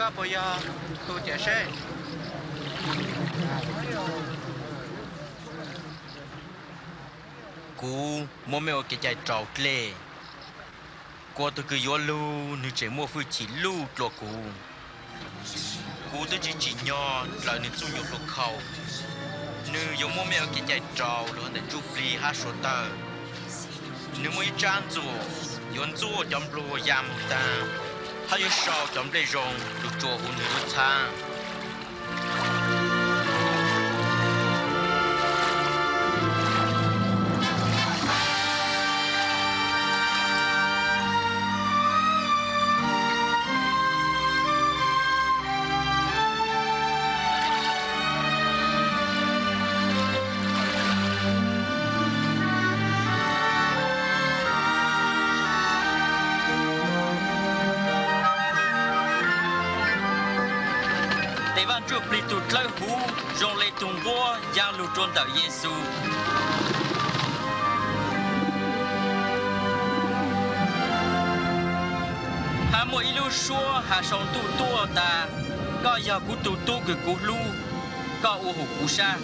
có bây giờ tôi chạy xe cú mua mèo cái chạy trâu lê qua tôi cứ vô lu nữ trẻ mua phu chỉ lu lo cú tôi chỉ nhỏ lại nữ chung nhục lục khẩu nữ vô mua mèo cái chạy trâu luôn để chụp li hát số tờ nữ mới trang dù yến dù chấm lúa yam ta hay sao chấm lê rong được cho hôn nữ cha chụp đi tụt lấy hú rong lấy tung búa giang lù trôn đạo Giêsu hà mỗi lu xua hà sòng tu tua ta có giờ cú tu tu cứ cú lu có u hủ cú sa